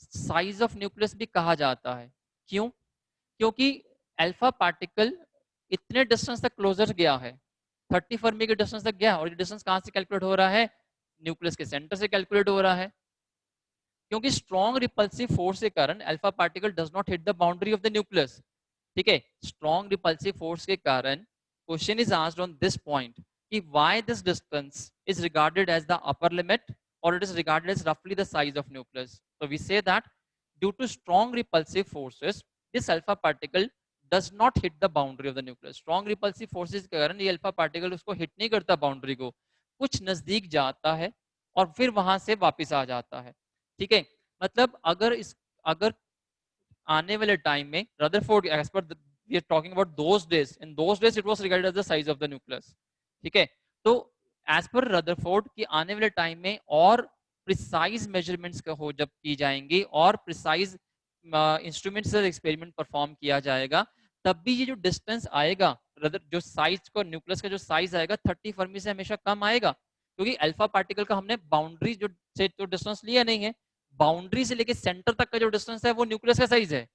साइज ऑफ न्यूक्लियस भी कहा जाता है। क्यों? क्योंकि अल्फा पार्टिकल इतने डिस्टेंस तक क्लोजर गया है, 30 फर्मी के डिस्टेंस तक गया, और ये डिस्टेंस कहां से कैलकुलेट हो रहा है, न्यूक्लियस के सेंटर से कैलकुलेट हो रहा है। क्योंकि स्ट्रॉन्ग रिपल्सिव फोर्स के कारण alpha particle does not hit the boundary of the nucleus. ठीक है, स्ट्रॉन्ग रिपल्सिव फोर्स के कारण question is asked on this point कि why this distance is regarded as the upper limit और इट इज रिगार्डेड एज रफली the size of nucleus. So we say that due to strong repulsive forces, this alpha particle does not hit the boundary of the nucleus. Strong repulsive forces के कारण ये अल्फा पार्टिकल उसको हिट नहीं करता बाउंड्री को, कुछ नजदीक जाता है और फिर वहां से वापस आ जाता है। ठीक है, मतलब अगर आने वाले टाइम में Rutherford, as per we are talking about those days, in those days it was regarded as the size of the nucleus. ठीक है, तो एज पर रदरफोर्ड की आने वाले टाइम में और प्रिसाइज मेजरमेंट्स का हो जब की जाएंगी और प्रिसाइज इंस्ट्रूमेंट से एक्सपेरिमेंट परफॉर्म किया जाएगा, तब भी ये जो डिस्टेंस आएगा, जो साइज को न्यूक्लियस का जो साइज आएगा 30 फर्मी से हमेशा कम आएगा, क्योंकि अल्फा पार्टिकल का हमने बाउंड्री जो से तो डिस्टेंस लिया नहीं है, बाउंड्री से लेके सेंटर तक का जो डिस्टेंस है वो न्यूक्लियस का साइज है।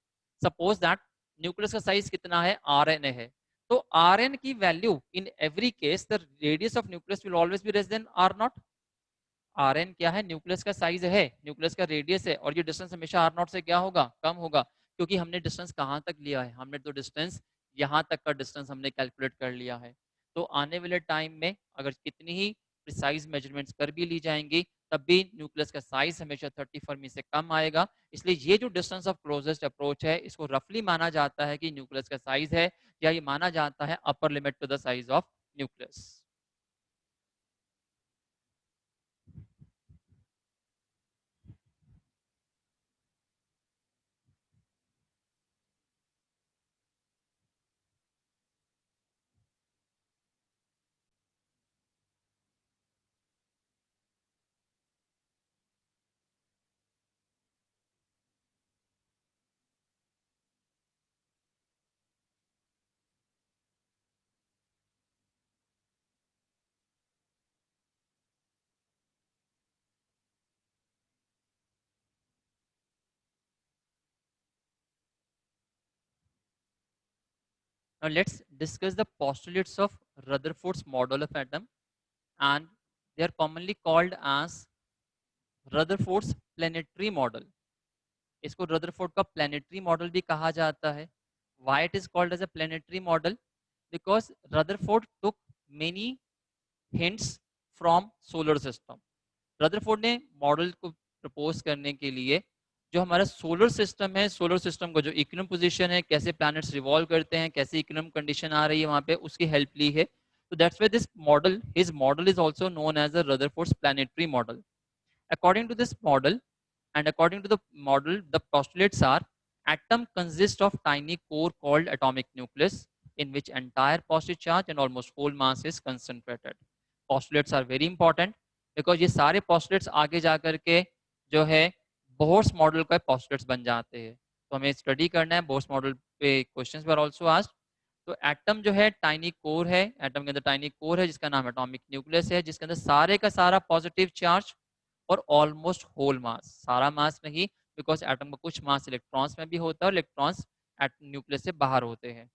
सपोज दैट न्यूक्लियस का साइज कितना है, आरएनए है, तो आरएन की वैल्यू in every case the radius of nucleus will always be less than r nought. RN क्या है, न्यूक्लियस का साइज है, न्यूक्लियस का रेडियस है, और ये डिस्टेंस हमेशा आर नॉट से क्या होगा, कम होगा, क्योंकि हमने डिस्टेंस कहाँ तक लिया है, हमने तो डिस्टेंस यहाँ तक का डिस्टेंस हमने कैलकुलेट कर लिया है। तो आने वाले टाइम में अगर कितनी ही प्रिसाइज मेजरमेंट्स कर भी ली जाएंगी, तब भी न्यूक्लियस का साइज हमेशा 30 फर्मी से कम आएगा। इसलिए ये जो डिस्टेंस ऑफ क्लोजेस्ट अप्रोच है, इसको रफली माना जाता है कि न्यूक्लियस का साइज है, या ये माना जाता है upper limit to the size of nucleus. Now let's discuss the postulates of Rutherford's model of atom, and they are commonly called as Rutherford's planetary model. इसको रदरफोर्ड का प्लानिटरी मॉडल भी कहा जाता है। Why it is called as a planetary model? Because Rutherford took many hints from solar system. Rutherford ने मॉडल को प्रपोज करने के लिए जो हमारा सोलर सिस्टम है, सोलर सिस्टम का जो इक्विलिब्रियम पोजीशन है, कैसे प्लैनेट्स रिवॉल्व करते हैं, कैसे इक्विलिब्रियम कंडीशन आ रही है वहां पे, उसकी हेल्प ली है। तो that's why this model, his model is also known as the Rutherford's planetary model. According to this model, and according to the model, the postulates are: atom consists of tiny core called atomic nucleus, in which entire positive charge and almost whole mass is concentrated. Postulates are very important because ये सारे postulates आगे जा करके जो है बोर्स मॉडल का postulates बन जाते हैं। तो हमें स्टडी करना है बोर्स मॉडल पे, क्वेश्चंस वर आल्सो आस्क्ड। तो एटम जो है टाइनी कोर है, एटम के अंदर टाइनी कोर है जिसका नाम एटॉमिक न्यूक्लियस है, जिसके अंदर सारे का सारा पॉजिटिव चार्ज और ऑलमोस्ट होल मास, सारा मास नहीं, बिकॉज एटम का कुछ मास इलेक्ट्रॉन्स में भी होता है और इलेक्ट्रॉन्स न्यूक्लियस से बाहर होते हैं,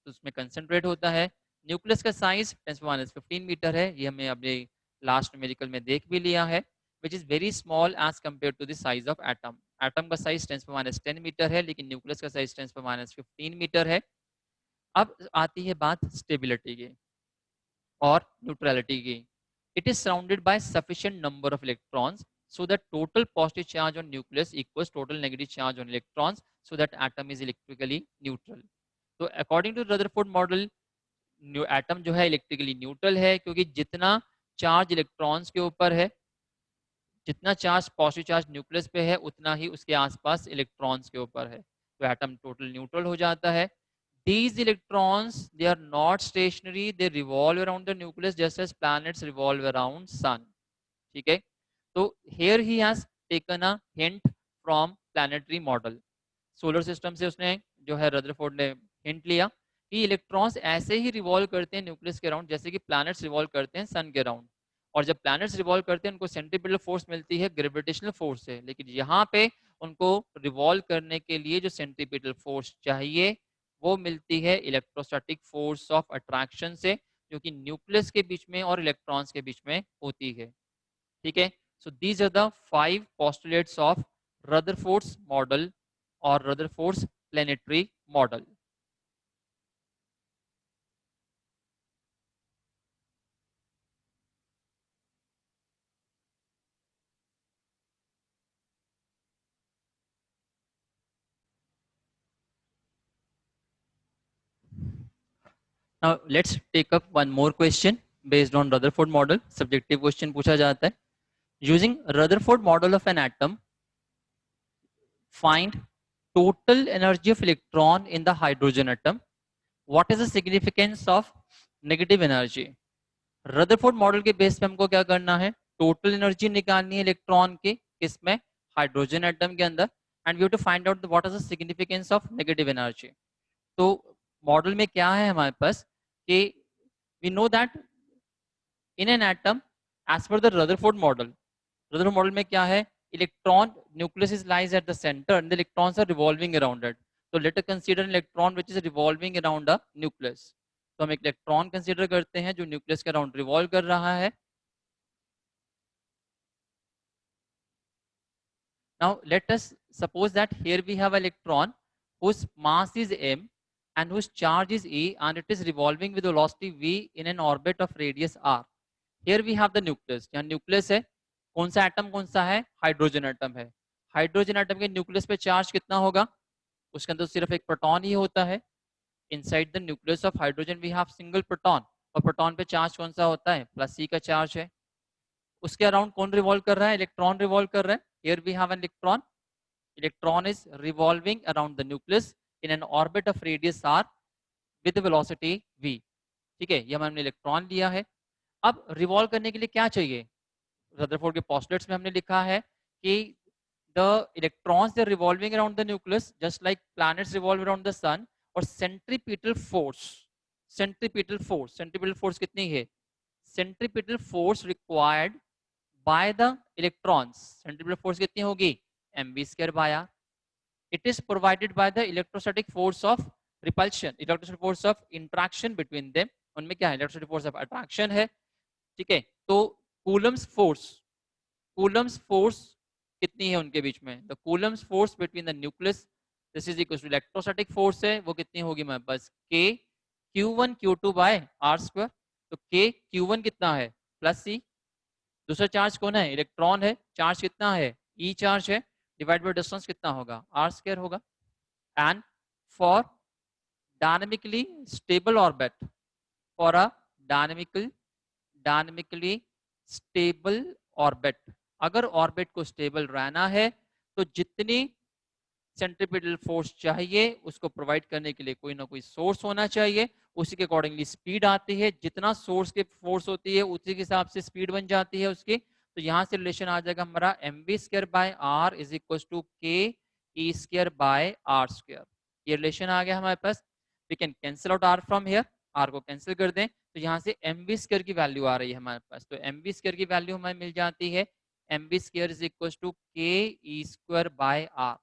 तो उसमें कंसेंट्रेट होता है। न्यूक्लियस का साइज 10⁻15 मीटर है, ये हमें अपने लास्ट न्यूमेरिकल में देख भी लिया है, which is very small as compare to the size of atom. Atom का साइज 10⁻10 मीटर है, लेकिन न्यूक्लियस का साइज 10⁻15 मीटर है। अब आती है बात स्टेबिलिटी की और न्यूट्रलिटी की। It is surrounded by sufficient number of electrons so that total positive charge on nucleus equals total negative charge on electrons, so that atom is electrically neutral. तो according to Rutherford model, atom जो है इलेक्ट्रिकली न्यूट्रल है, क्योंकि जितना चार्ज इलेक्ट्रॉन्स के ऊपर है जितना चार्ज पॉजिटिव चार्ज न्यूक्लियस पे है उतना ही उसके आसपास इलेक्ट्रॉन्स के ऊपर है, तो एटम टोटल न्यूट्रल हो जाता है. These electrons, they are not stationary, they revolve around the nucleus just as planets revolve around sun. ठीक है, तो here he has taken a hint from planetary model. Solar system से उसने जो है रदरफोर्ड ने हिंट लिया कि इलेक्ट्रॉन्स ऐसे ही रिवॉल्व करते हैं न्यूक्लियस के अराउंड जैसे कि प्लैनेट्स रिवॉल्व करते हैं सन के अराउंड. और जब प्लैनेट्स रिवॉल्व करते हैं उनको सेंट्रीपिटल फोर्स मिलती है ग्रेविटेशनल फोर्स से, लेकिन यहाँ पे उनको रिवॉल्व करने के लिए जो सेंट्रीपिटल फोर्स चाहिए वो मिलती है इलेक्ट्रोस्टैटिक फोर्स ऑफ अट्रैक्शन से, जो कि न्यूक्लियस के बीच में और इलेक्ट्रॉन्स के बीच में होती है. ठीक है, so these are the 5 postulates ऑफ Rutherford's model or Rutherford's planetary model. Now let's take up one more question based on Rutherford model. Subjective question पूछा जाता है. Using Rutherford model of an atom, find total energy of electron in the hydrogen atom. What is the significance of negative energy? Rutherford model के बेस पे हमको क्या करना है, टोटल एनर्जी निकालनी है इलेक्ट्रॉन की किसमें, हाइड्रोजन एटम के अंदर, and we have to find out what is the significance of negative energy. तो मॉडल में क्या है हमारे पास कि we know that in an atom as per the Rutherford model में क्या है, electron nucleus is lies at the centre and the electrons are revolving around it. तो let us consider an electron which is revolving around the nucleus. तो हम एक इलेक्ट्रॉन कंसीडर करते हैं जो न्यूक्लियस के अराउंड रिवॉल्व कर रहा है. Now let us suppose that here we have an electron whose mass is m and whose charge is e and it is revolving with velocity v in an orbit of radius r. Here we have the nucleus. यहाँ न्यूक्लियस है. कौन सा एटम कौन सा है, हाइड्रोजन एटम है. हाइड्रोजन एटम के न्यूक्लियस पे चार्ज कितना होगा, उसके अंदर सिर्फ एक प्रोटॉन ही होता है. Inside the nucleus of hydrogen we have single proton, और प्रोटॉन पे चार्ज कौन सा होता है, प्लस सी का चार्ज है. उसके अराउंड कौन रिवॉल्व कर रहा है, इलेक्ट्रॉन रिवॉल्व कर रहा है. Here we have an electron. Electron is revolving around the nucleus in an orbit of radius r with velocity v. ठीक है, ये हमने इलेक्ट्रॉन लिया है. अब रिवॉल्व करने के लिए क्या चाहिए, रदरफोर्ड के पोस्टुलेट्स में हमने लिखा है कि the electrons they are revolving around the nucleus just like planets revolve around the sun. और centripetal force कितनी है, centripetal force required by the electrons, centripetal force कितनी होगी, mv square by r. It is provided by the electrostatic force of repulsion, electrostatic force of interaction between them. उनमें क्या है, electrostatic force of attraction है. ठीक है, तो कूलम्स फोर्स कितनी है उनके बीच में, the Coulomb's force between the nucleus this is equal to electrostatic force है, वो कितनी होगी हमारे पास, k q1 q2 by r square. तो k q1 कितना है, प्लस c. दूसरा चार्ज कौन है, इलेक्ट्रॉन है, चार्ज कितना है, e चार्ज है, डिवाइड बाय डिस्टेंस कितना होगा, r स्क्वायर होगा. And for dynamically stable orbit, for a dynamically stable orbit, अगर ऑर्बिट को स्टेबल रहना है तो जितनी सेंट्रीपिटल फोर्स चाहिए उसको प्रोवाइड करने के लिए कोई ना कोई सोर्स होना चाहिए. उसी के अकॉर्डिंगली स्पीड आती है, जितना सोर्स के फोर्स होती है उसी के हिसाब से स्पीड बन जाती है उसकी. तो यहाँ से रिलेशन आ जाएगा हमारा mv square by r is equal to k e square by r square. ये रिलेशन आ गया हमारे पास. We can cancel out r from here, r को कैंसिल कर दें तो यहाँ से mv स्क्वायर की वैल्यू आ रही है हमारे पास. तो mv स्क्वायर की वैल्यू हमें मिल जाती है mv square is equal to k e square by r.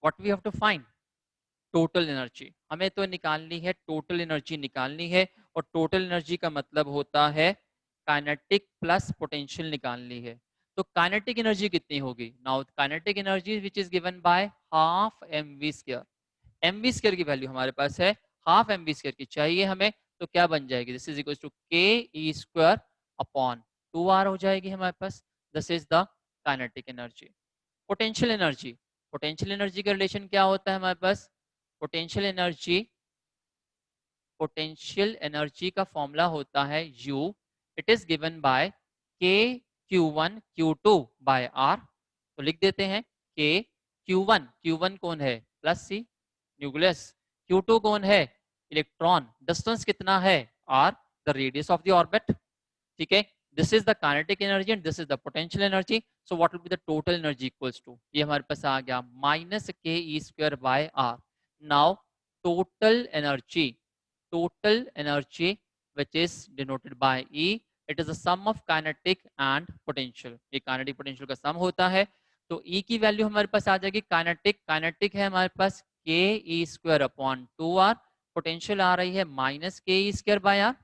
What we have to find, total energy. हमें तो निकालनी है, टोटल एनर्जी निकालनी है. और टोटल एनर्जी का मतलब होता है काइनेटिक प्लस पोटेंशियल निकालनी है. तो काइनेटिक एनर्जी कितनी होगी, now kinetic energy which is given by half mv square. mv square की वैल्यू हमारे पास है हाफ mv स्क्वायर की चाहिए हमें, तो क्या बन जाएगी, this is equal to k e square upon 2r हो जाएगी हमारे पास. This is the kinetic energy. Potential energy का रिलेशन क्या होता है हमारे पास, पोटेंशियल एनर्जी का फॉर्मूला होता है u, it is given by k Q1 Q2 by R। तो लिख देते हैं K Q1 कौन है प्लस C न्यूक्लियस, Q2 कौन है इलेक्ट्रॉन, डिस्टेंस कितना है R the radius of the orbit, ठीक है। This is the kinetic energy and this is the potential energy, so what will be the total energy equals to, ये हमारे पास आ गया minus k e square by r. Now total energy which is denoted by E, it is the sum of kinetic and potential, ये kinetic potential का सम होता है। तो E की वैल्यू हमारे पास आ जाएगी काइनेटिक है हमारे पास k e square upon 2r, potential आ रही है minus k e square by r.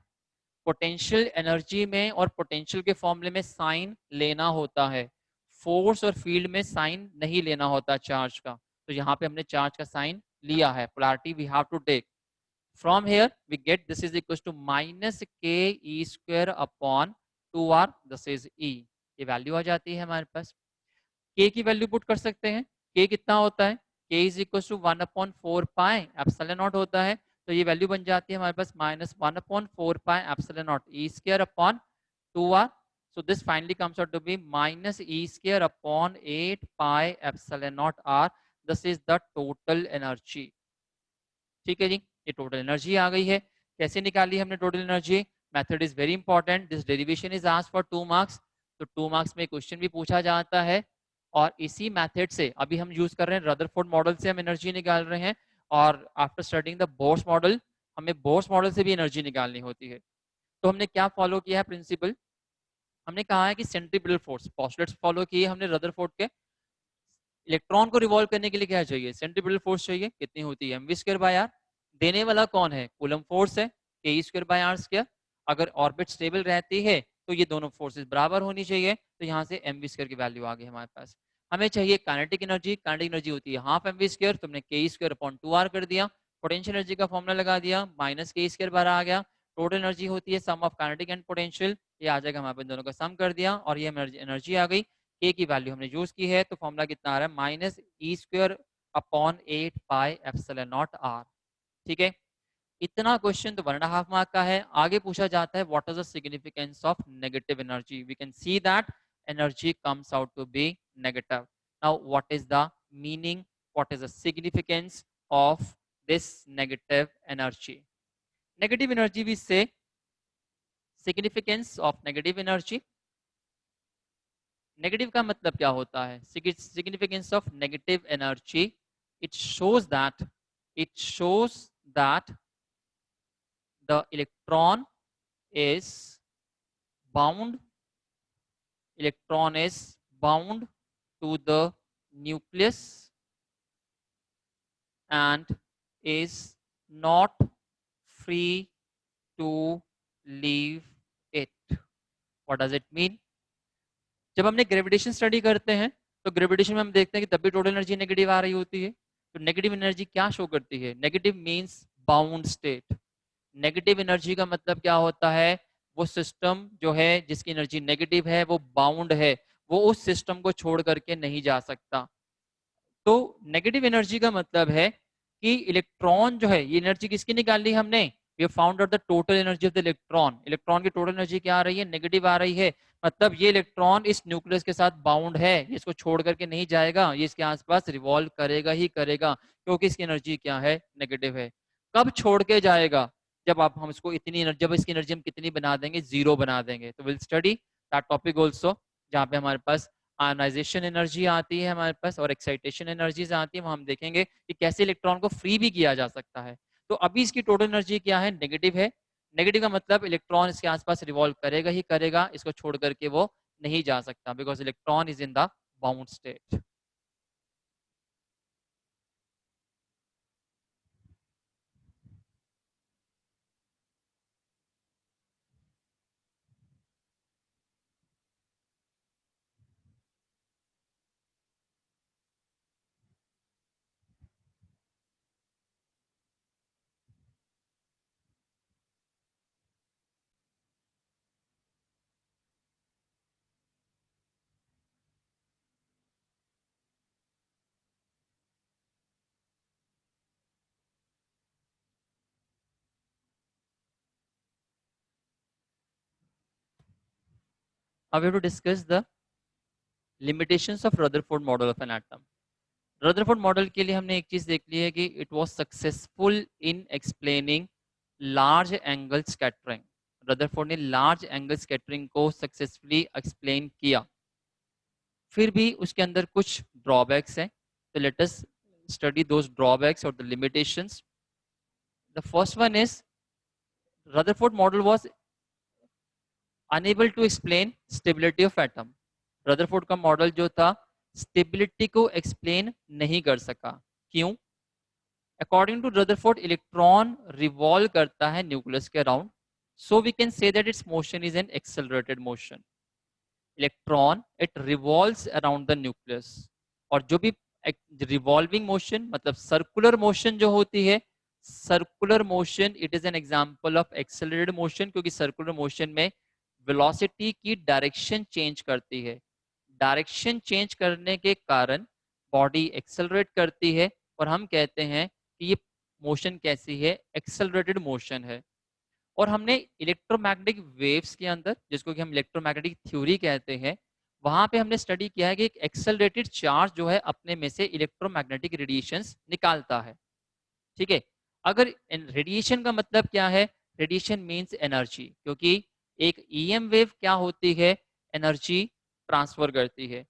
Potential energy में और पोटेंशियल के फॉर्मूले में साइन लेना होता है, फोर्स और फील्ड में साइन नहीं लेना होता चार्ज का, तो यहाँ पे हमने चार्ज का साइन लिया है, polarity we have to take. From here we get this is equal to minus k e square upon 2r, this is E, ये वैल्यू आ जाती है हमारे पास। के की वैल्यू पुट कर सकते हैं, के कितना होता है, k is equal to 1/4 pi epsilon naught होता है, तो ये वैल्यू बन जाती है हमारे पास -1/4 pi epsilon naught e square upon 2r। So this finally comes out to be minus e square upon 8 pi epsilon naught r, this is the total energy. ठीक है जी, ये टोटल एनर्जी आ गई है। कैसे निकाली हमने total energy, method is very important, this derivation is asked for 2 marks, तो 2 मार्क्स में क्वेश्चन भी पूछा जाता है। और इसी मेथड से अभी हम यूज कर रहे हैं रदरफोर्ड मॉडल से हम एनर्जी निकाल रहे हैं, और after studying the Bohr's model हमें बोर्स मॉडल से भी एनर्जी निकालनी होती है। तो हमने क्या फॉलो किया है प्रिंसिपल, हमने कहा है कि सेंट्रीपिटल फोर्स पॉस्टुलेट्स फॉलो किए हमने रदरफोर्ड के। इलेक्ट्रॉन को रिवॉल्व करने के लिए क्या चाहिए, सेंट्रीपिटल फोर्स चाहिए, कितनी होती है mv स्क्वायर बाय आर। देने वाला कौन है, कूलम फोर्स है, के स्क्वायर बाय आर स्क्वायर। अगर ऑर्बिट स्टेबल रहती है तो ये दोनों फोर्सेस बराबर होनी चाहिए, तो यहाँ से mv स्क्वायर की वैल्यू आ गई हमारे पास। हमें चाहिए काइनेटिक एनर्जी होती है हाफ mv स्क्वायर, तो हमने के स्क्वायर अपॉन 2r कर दिया। पोटेंशियल एनर्जी का फॉर्मूला लगा दिया, माइनस के स्क्वायर बार आ गया। टोटल एनर्जी होती है सम ऑफ काइनेटिक एंड पोटेंशियल, ये आ जाएगा हमारे पास, दोनों का सम कर दिया और ये एनर्जी आ गई। के की वैल्यू हमने यूज की है, तो फॉर्मूला कितना आ रहा है minus e square upon 8 pi epsilon naught r. ठीक है, इतना क्वेश्चन तो 1.5 मार्क का है। आगे पूछा जाता है what is the significance of negative energy, we can see that energy comes out to be negative. Now what is the meaning, what is the significance of this negative energy. Negative energy we say significance of negative energy, negative का मतलब क्या होता है, significance of negative energy, it shows that it shows that the electron is bound electron is bound to the nucleus and is not free to leave it. What does it mean? जब हमने ग्रेविटेशन स्टडी करते हैं तो ग्रेविटेशन में हम देखते हैं कि तब भी टोटल एनर्जी नेगेटिव आ रही होती है। तो नेगेटिव एनर्जी क्या शो करती है, negative means bound state. Negative energy का मतलब क्या होता है, वो सिस्टम जो है जिसकी एनर्जी नेगेटिव है वो बाउंड है, वो उस सिस्टम को छोड़ करके नहीं जा सकता। तो नेगेटिव एनर्जी का मतलब है कि इलेक्ट्रॉन जो है, ये एनर्जी किसकी निकाल ली हमने, we found out the total energy of the electron. Electron की टोटल एनर्जी क्या आ रही है, नेगेटिव आ रही है, मतलब ये इलेक्ट्रॉन इस न्यूक्लियस के साथ बाउंड है, ये इसको छोड़ करके नहीं जाएगा, ये इसके आसपास रिवॉल्व करेगा ही करेगा, क्योंकि इसकी एनर्जी क्या है, नेगेटिव है। कब छोड़ के जाएगा, जब आप हम इसको इतनी एनर्जी, जब इसकी एनर्जी हम कितनी बना देंगे, 0 बना देंगे। तो will study that topic also, जहाँ पे हमारे पास आयनाइजेशन एनर्जी आती है हमारे पास और एक्साइटेशन एनर्जीज आती है, हम देखेंगे कि कैसे इलेक्ट्रॉन को फ्री भी किया जा सकता है। तो अभी इसकी टोटल एनर्जी क्या है, नेगेटिव है। नेगेटिव का मतलब इलेक्ट्रॉन इसके आसपास रिवॉल्व करेगा ही करेगा, इसको छोड़ करके वो नहीं जा सकता, because electron is in the bound state. Now we have to discuss the limitations of Rutherford model of an atom. Rutherford model के लिए हमने एक चीज देख ली है कि it was successful in explaining large angle scattering. Rutherford ने लार्ज एंगल स्कैटरिंग को सक्सेसफुली एक्सप्लेन किया. फिर भी उसके अंदर कुछ ड्रॉबैक्स हैं, तो let us study those drawbacks और the limitations. The first one is Rutherford model was unable to explain stability of atom. Rutherford का मॉडल जो था स्टेबिलिटी को एक्सप्लेन नहीं कर सका. क्यों? According to Rutherford electron revolve करता है न्यूक्लियस के around, so we can say that its motion is an accelerated motion. Electron it revolves around the nucleus, और जो भी रिवॉल्विंग मोशन मतलब सर्कुलर मोशन जो होती है, circular motion it is an example of accelerated motion, क्योंकि सर्कुलर मोशन में वेलोसिटी की डायरेक्शन चेंज करती है. डायरेक्शन चेंज करने के कारण बॉडी एक्सेलरेट करती है, और हम कहते हैं कि ये मोशन कैसी है, एक्सेलरेटेड मोशन है. और हमने इलेक्ट्रोमैग्नेटिक वेव्स के अंदर, जिसको कि हम इलेक्ट्रोमैग्नेटिक थ्योरी कहते हैं, वहां पे हमने स्टडी किया है कि एक एक्सेलरेटेड चार्ज जो है अपने में से इलेक्ट्रोमैग्नेटिक रेडिएशंस निकालता है. ठीक है. अगर रेडिएशन का मतलब क्या है? रेडिएशन मीन्स एनर्जी, क्योंकि एक ईएम वेव क्या होती है? एनर्जी ट्रांसफर करती है.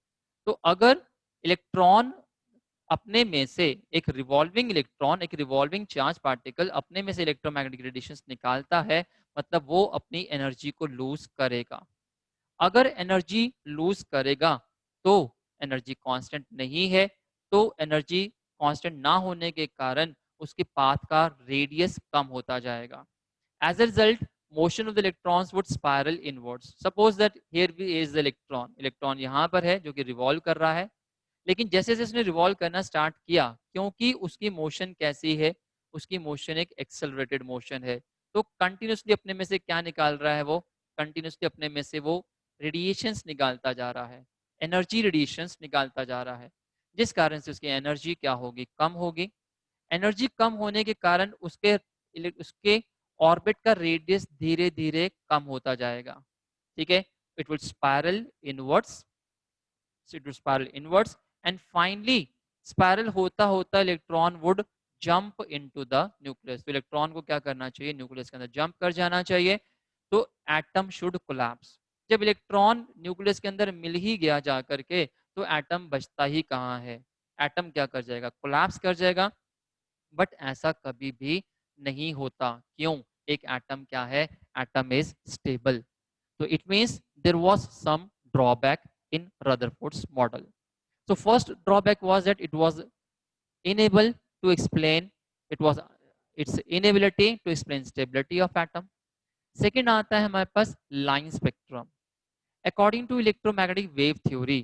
तो अगर इलेक्ट्रॉन अपने में से एक रिवॉल्विंग चार्ज पार्टिकल अपने में से इलेक्ट्रोमैग्नेटिक रेडिएशंस निकालता है, मतलब वो अपनी एनर्जी को लूज करेगा. अगर एनर्जी लूज करेगा तो एनर्जी कांस्टेंट नहीं है, तो एनर्जी कांस्टेंट ना होने के कारण उसके पाथ का रेडियस कम होता जाएगा. As a result motion of the electrons would spiral inwards. Suppose that here we is the electron यहाँ पर है जो कि रिवॉल्व कर रहा है, लेकिन जैसे जैसे उसने रिवॉल्व करना स्टार्ट किया, क्योंकि उसकी मोशन कैसी है, उसकी मोशन एक एक्सेलरेटेड मोशन है, तो कंटिन्यूसली अपने में से क्या निकाल रहा है? वो कंटिन्यूसली अपने में से वो रेडिएशंस निकालता जा रहा है, एनर्जी रेडिएशंस निकालता जा रहा है, जिस कारण से उसकी एनर्जी क्या होगी? कम होगी. एनर्जी कम होने के कारण उसके उसके ऑर्बिट का रेडियस धीरे धीरे कम होता जाएगा. ठीक है. It will spiral inwards, it will spiral inwards, and finally spiral होता होता electron would jump into the nucleus. तो इलेक्ट्रॉन को क्या करना चाहिए? न्यूक्लियस के अंदर जंप कर जाना चाहिए. तो एटम शुड कोलैप्स. जब इलेक्ट्रॉन न्यूक्लियस के अंदर मिल ही गया जा करके, तो एटम बचता ही कहाँ है? एटम क्या कर जाएगा? कोलैप्स कर जाएगा. बट ऐसा कभी भी नहीं होता. क्यों? एक एटम क्या है? Atom is stable. So it means there was some drawback in Rutherford's model. So first drawback was that it was unable to explain, it was its inability to explain stability of atom. Second आता है हमारे पास line spectrum. According to electromagnetic wave theory,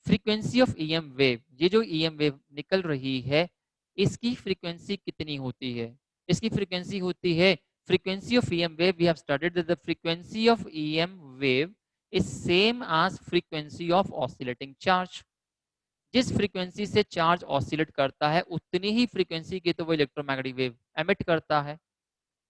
frequency of EM wave, ये जो EM wave निकल रही है, इसकी frequency कितनी होती है? इसकी frequency होती है, frequency of EM wave, we have studied that the frequency of EM wave is same as frequency of oscillating charge. जिस frequency से चार्ज ऑसिलेट करता है, उतनी ही frequency की तो वो इलेक्ट्रोमैग्नेटिक वेव एमिट करता है.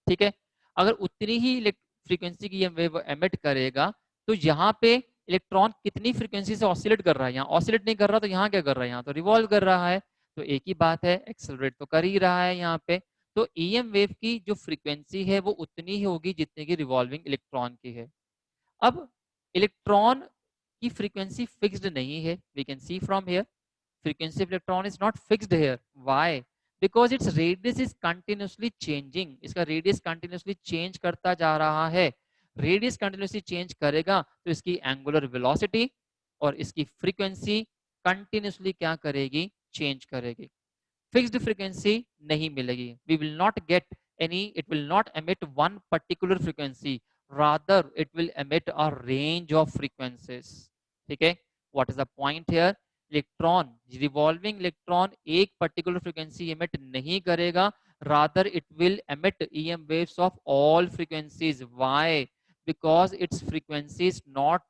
ठीक है. अगर उतनी ही फ्रीक्वेंसी की ये वेव एमिट करेगा, तो यहाँ पे इलेक्ट्रॉन कितनी फ्रीक्वेंसी से ऑसिलेट कर रहा है? यहाँ ऑसिलेट नहीं कर रहा, तो यहाँ क्या कर रहा है? यहाँ तो रिवॉल्व कर रहा है. तो एक ही बात है, एक्सेलरेट तो कर ही रहा है यहाँ पे. तो ईएम वेव की जो फ्रीक्वेंसी है वो उतनी ही होगी जितनी की रिवॉल्विंग इलेक्ट्रॉन की है. अब इलेक्ट्रॉन की फ्रीक्वेंसी फिक्स्ड नहीं है. We can see from here frequency of electron is not fixed here. Why? Because its radius is continuously changing. इसका radius continuously change करता जा रहा है. Radius continuously change करेगा तो इसकी angular velocity और इसकी frequency continuously क्या करेगी? Change करेगी. Fixed frequency नहीं मिलेगी. We will not get any, it will not emit one particular frequency. Rather, it will emit a range of frequencies. ठीक है? What is the point here? Electron, revolving electron एक पर्टिकुलर फ्रीक्वेंसी एमिट नहीं करेगा, rather it will emit EM waves of all frequencies. Why? Because it's frequency is not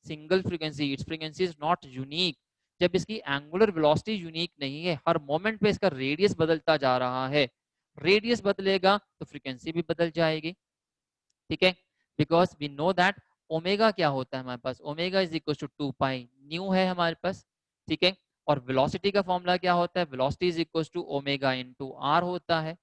single frequency, it's frequency is not unique. जब इसकी एंगुलर वेलोसिटी यूनिक नहीं है, हर मोमेंट पे इसका रेडियस बदलता जा रहा है. रेडियस बदलेगा तो फ्रीक्वेंसी भी बदल जाएगी. ठीक है. Because we know that omega क्या होता है हमारे पास, omega is equal to 2 pi nu है हमारे पास, ठीक है। और वेलोसिटी का फॉर्मूला क्या होता है, velocity is equal to omega into r होता है।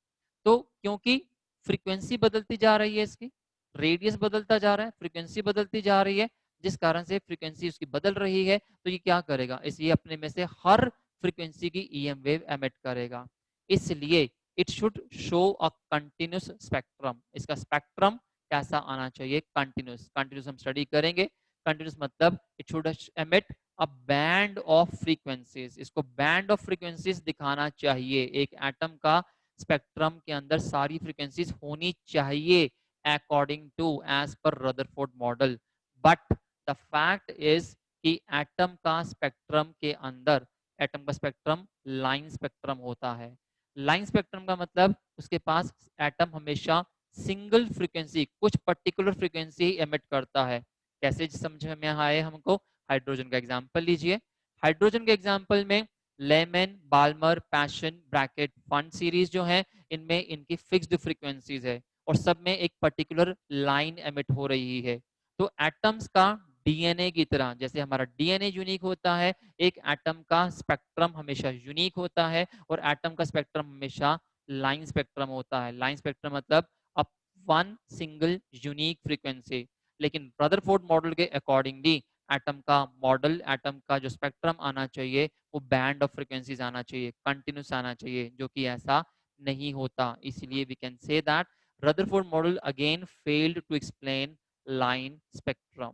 तो क्योंकि फ्रीक्वेंसी बदलती जा रही है, इसकी रेडियस बदलता जा रहा है, फ्रीक्वेंसी बदलती जा रही है, जिस कारण से फ्रीक्वेंसी उसकी बदल रही है, तो ये क्या करेगा, इस ये अपने में से हर फ्रीक्वेंसी की ईएम वेव एमिट करेगा। इसलिए it should show a continuous spectrum, इसका स्पेक्ट्रम कैसा आना चाहिए, कंटिन्यूस। कंटिन्यूस हम स्टडी करेंगे, कंटिन्यूस मतलब it should emit a band of frequencies, इसको बैंड ऑफ फ्रीक्वेंसीज दिखाना चाहिए। एक एटम का स्पेक्ट्रम के अंदर सारी फ्रीक्वेंसीज होनी चाहिए अकॉर्डिंग टू एज पर Rutherford model. But the fact is कि एटम का स्पेक्ट्रम के अंदर, एटम का स्पेक्ट्रम लाइन स्पेक्ट्रम होता है। लाइन स्पेक्ट्रम का मतलब उसके पास एटम हमेशा सिंगल फ्रीक्वेंसी, कुछ पर्टिकुलर फ्रीक्वेंसी ही एमिट करता है। कैसे समझ में आए हमको, हाइड्रोजन का एग्जांपल लीजिए। हाइड्रोजन के एग्जांपल में Lyman, Balmer, Paschen, Brackett, Pfund series जो है, इनमें इनकी फिक्स्ड फ्रीक्वेंसीज है और सब में एक पर्टिकुलर लाइन एमिट हो रही है। तो एटम्स का डीएनए की तरह, जैसे हमारा डीएनए यूनिक होता है, एक एटम का स्पेक्ट्रम हमेशा यूनिक होता है और एटम का स्पेक्ट्रम हमेशा लाइन स्पेक्ट्रम होता है। लाइन स्पेक्ट्रम मतलब अब वन सिंगल यूनिक फ्रीक्वेंसी। लेकिन रदरफोर्ड मॉडल के अकॉर्डिंगली एटम का मॉडल, एटम का जो स्पेक्ट्रम आना चाहिए वो बैंड ऑफ फ्रीक्वेंसीज आना चाहिए, कंटिन्यूस आना चाहिए, जो कि ऐसा नहीं होता। इसलिए we can say that Rutherford model again failed to explain line spectrum.